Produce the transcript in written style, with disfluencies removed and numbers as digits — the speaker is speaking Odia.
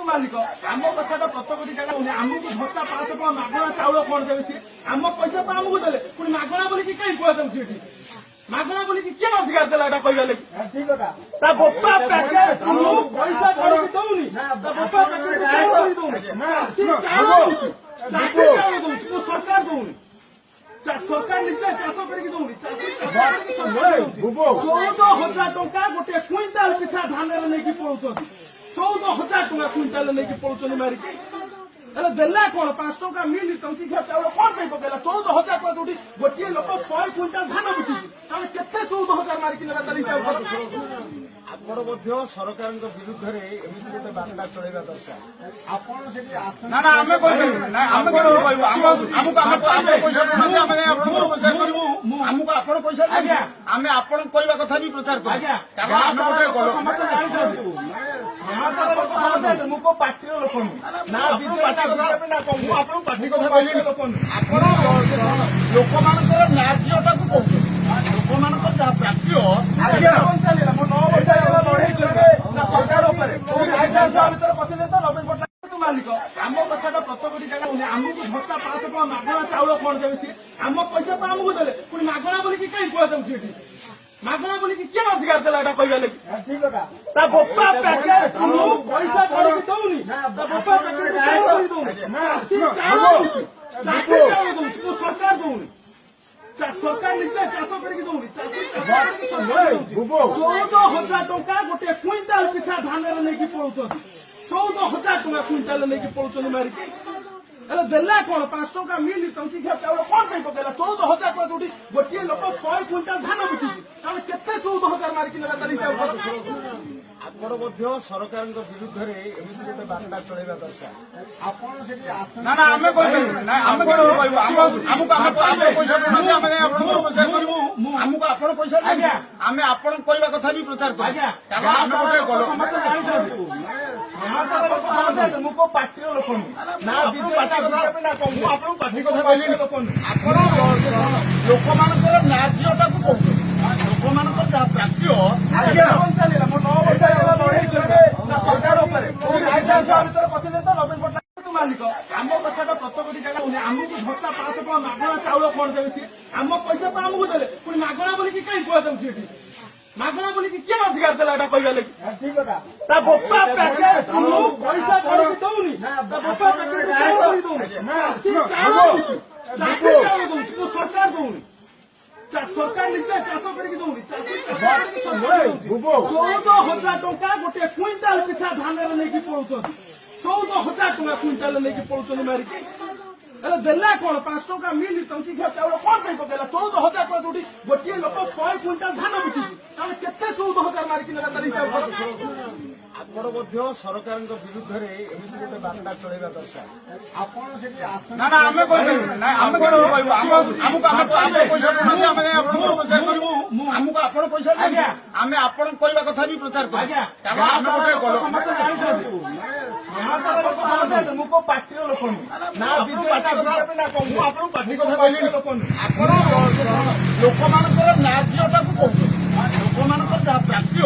ମାଲିକ ଆମ କଥାଟା ପ୍ରତ୍ୟେକଟି ଜାଗା ଆମକୁ ଭତ୍ତା 500 ଟଙ୍କା ମାଗଣା ଚାଉଳ କଣ ଦେଉଛି ଆମ ପଇସା ତ ଆମକୁ ଦେଲେ ପୁଣି ମାଗଣା ବୋଲିକି କାହିଁ କୁହାଯାଉଛି ଏଠି ମାଗଣା ବୋଲିକି କିଏ ଅଧିକାର ଦେଲା ଏଟା କହିବା ଲାଗି ତା ବୋପା ପ୍ୟାକେଟ ପଇସା କରିକି ଦଉନି ତା ବୋପା ପ୍ୟାକେଟ ଦଉନି ଚାଉଳ ଦଉଛି ଚାଷୀ ଚାଉଳ ଦଉଛି ତ ସରକାର ଦଉନି ସରକାର ନିଜେ ଚାଷ କରିକି ଦଉନି 14,000 ଟଙ୍କା ଗୋଟେ କ୍ୱିଣ୍ଟାଲ ପିଛା ଧାନରେ ନେଇକି ପଳଉଛନ୍ତି 14,000 ଟଙ୍କା କ୍ୱିଣ୍ଟାଲ ନେଇକି ପଳଉଛନ୍ତି ମାରିକି ହେଲେ ଦେଲା କଣ 5 ଟଙ୍କା ମିଲି ଟଙ୍କିଖିଆ ଚାଉଳ କଣ ପାଇଁ ପକେଇଲା 14,000 ଟଙ୍କା ଯୋଉଠି ଗୋଟିଏ ଲୋକ 100 କ୍ୱିଣ୍ଟାଲ ଧାନ ବିକୁଛି ତାହେଲେ କେତେ 14,000 ମାରିକି ନେଲା ତାର ହିସାବ ଆପଣ ମଧ୍ୟ ସରକାରଙ୍କ ବିରୁଦ୍ଧରେ ଏମିତି ଗୋଟେ ବାର୍ତ୍ତା ଚଳେଇବା ଦରକାର ଆପଣ ସେଠି ନା ଆମେ କହିପାରିବୁ ନା ଆମେ କହିବୁ ଆମକୁ ଆପଣ ପଇସା ଦେଉନାହାନ୍ତି ଆମେ ଆପଣଙ୍କୁ ପ୍ରଚାର କରିବୁ ଆମକୁ ଆପଣ ପଇସା ଦେବେ ଆମେ ଆପଣଙ୍କୁ କହିବା କଥା ବି ପ୍ରଚାର କରିବୁ କାରଣ ଆମେ ଗୋଟେ ମୁଁ କୋଉ ପାର୍ଟିର ଲୋକ ନୁହେଁ ନା ଆପଣଙ୍କୁ ପାର୍ଟି କଥା କହିଲେନି ଆପଣ ଲୋକମାନଙ୍କର ନ୍ୟାଯ୍ୟତାକୁ କହୁଛନ୍ତି ଲୋକମାନଙ୍କର ଯାହା ପ୍ରାପ୍ୟ ଚାଲିଲା ମୋ 9 ବର୍ଷ ହେଲା ଲଢେଇ କରିବେ ନା ସରକାର ଉପରେ ଭିତରେ ପଛରେ ତ ନବୀନ ପଟ୍ଟନାୟକ ମାଲିକ ଆମ କଥାଟା ପ୍ରତ୍ୟେକଟି ଜାଗା ଆମକୁ ଭତ୍ତା 500 ଟଙ୍କା ମାଗଣା ଚାଉଳ କଣ ଦେଉଛି ଆମ ପଇସା ତ ଆମକୁ ଦେଲେ ପୁଣି ମାଗଣା ବୋଲିକି କାହିଁ କୁହାଯାଉଛି ଏଠି ମାଗଣା ବୋଲିକି କିଏ ଅଧିକାର ଦେଲା ଏଟା କହିବା ଲାଗି ତା ବୋପା ପ୍ୟାକେଟ ପଇସା କରିକି ଦଉନି ତା ବୋପା ପ୍ୟାକେଟ ଦଉନି ଚାଉଳ ଦଉଛି ଚାଷୀ ଚାଉଳ ଦଉଛି ତ ସରକାର ଦଉନି ସରକାର ନିଜେ ଚାଷ କରିକି ଦଉନି 14,000 ଟଙ୍କା ଗୋଟେ କ୍ୱିଣ୍ଟାଲ ପିଛା ଧାନରେ ନେଇକି ପଳଉଛନ୍ତି 14,000 ଟଙ୍କା କ୍ୱିଣ୍ଟାଲ ନେଇକି ପଳଉଛନ୍ତି ମାରିକି ହେଲେ ଦେଲା କଣ 5 ଟଙ୍କା ମିଲି ଟଙ୍କିଖିଆ ଚାଉଳ କଣ ପାଇଁ ପକେଇଲା 14,000 ଟଙ୍କା ଯୋଉଠି ଗୋଟିଏ ଲୋକ 100 କ୍ୱିଣ୍ଟାଲ ଧାନ ବିକୁଛି ତାହେଲେ କେତେ 14,000 ମାରିକି ନେଲା ତାର ହିସାବ ଆପଣ ମଧ୍ୟ ସରକାରଙ୍କ ବିରୁଦ୍ଧରେ ଏମିତି ଗୋଟେ ବାର୍ତ୍ତା ଚଳେଇବା ଦରକାର ଆପଣ ସେଠି ନା ଆମେ କହିପାରିବୁ ନା ଆମେ କହିବୁ ଆମକୁ ପଇସା ଦେଉନାହାନ୍ତି ଆମେ ଆପଣଙ୍କୁ ପ୍ରଚାର କରିବୁ ଆମକୁ ଆପଣ ପଇସା ଦେବେ ଆମେ ଆପଣଙ୍କୁ କହିବା କଥା ବି ପ୍ରଚାର କରିବୁ କାରଣ ଆମେ ଗୋଟେ ମୁଁ କୋଉ ପାର୍ଟିର ଲୋକ ନୁହେଁ ନା ଆପଣଙ୍କୁ ପାର୍ଟି କଥା କହିଲେନି ଆପଣ ଲୋକମାନଙ୍କର ନ୍ୟାଯ୍ୟତାକୁ କହୁଛନ୍ତି ଲୋକମାନଙ୍କର ଯାହା ପ୍ରାପ୍ୟ ଚାଲିଲା ମୋ 9 ବର୍ଷ ହେଲା ଲଢେଇ କରିବେ ନା ସରକାର ଉପରେ ଭିତରେ ପଛରେ ତ ନବୀନ ପଟ୍ଟନାୟକ ମାଲିକ ଆମ କଥାଟା ପ୍ରତ୍ୟେକଟି ଜାଗା ଆମକୁ ଭତ୍ତା 500 ଟଙ୍କା ମାଗଣା ଚାଉଳ କଣ ଦେଉଛି ଆମ ପଇସା ତ ଆମକୁ ଦେଲେ ପୁଣି ମାଗଣା ବୋଲିକି କାହିଁ କୁହାଯାଉଛି ଏଠି ମାଗଣା ବୋଲିକି କିଏ ଅଧିକାର ଦେଲା ଏଟା କହିବା ଲାଗି ତା ବୋପା ପ୍ୟାକେଟ ପଇସା କରିକି ଦଉନି ତା ବୋପା ପ୍ୟାକେଟ ଦଉନି ଚାଉଳ ଦଉଛି ଚାଷୀ ଚାଉଳ ଦଉଛି ତ ସରକାର ଦଉନି ସରକାର ନିଜେ ଚାଷ କରିକି ଦଉନି 14,000 ଟଙ୍କା ଗୋଟେ କ୍ୱିଣ୍ଟାଲ ପିଛା ଧାନରେ ନେଇକି ପଳଉଛନ୍ତି 14,000 ଟଙ୍କା କ୍ୱିଣ୍ଟାଲ ନେଇକି ପଳଉଛନ୍ତି ମାରିକି ହେଲେ ଦେଲା କଣ 5 ଟଙ୍କା ମିଲି ଟଙ୍କିଖିଆ ଚାଉଳ କଣ ପାଇଁ ପକେଇଲା 14,000 ଟଙ୍କା ଯୋଉଠି ଗୋଟିଏ ଲୋକ 100 କ୍ୱିଣ୍ଟାଲ ଧାନ ବିକୁଛି ତାହେଲେ କେତେ 14,000 ମାରିକି ନେଲା ତାର ହିସାବ ଆପଣ ମଧ୍ୟ ସରକାରଙ୍କ ବିରୁଦ୍ଧରେ ଏମିତି ଗୋଟେ ବାର୍ତ୍ତା ଚଳେଇବା ଦରକାର ଆପଣ ସେଠି ନା ଆମେ କହିପାରିବୁ ନା ଆମେ କହିବୁ ଆମକୁ ପଇସା ଦେଉନାହାନ୍ତି ଆମେ ଆପଣଙ୍କୁ ପ୍ରଚାର କରିବୁ ଆମକୁ ଆପଣ ପଇସା ଦେବେ ଆମେ ଆପଣଙ୍କୁ କହିବା କଥା ବି ପ୍ରଚାର କରିବୁ କାରଣ ଆମେ ଗୋଟେ ମୁଁ କୋଉ ପାର୍ଟିର ଲୋକ ନୁହେଁ ନା ଆପଣଙ୍କୁ ପାର୍ଟି କଥା କହିଲେନି ଆପଣ ଲୋକମାନଙ୍କର ନ୍ୟାଯ୍ୟତାକୁ କହୁଛନ୍ତି ଲୋକମାନଙ୍କର ଯାହା ପ୍ରାପ୍ୟ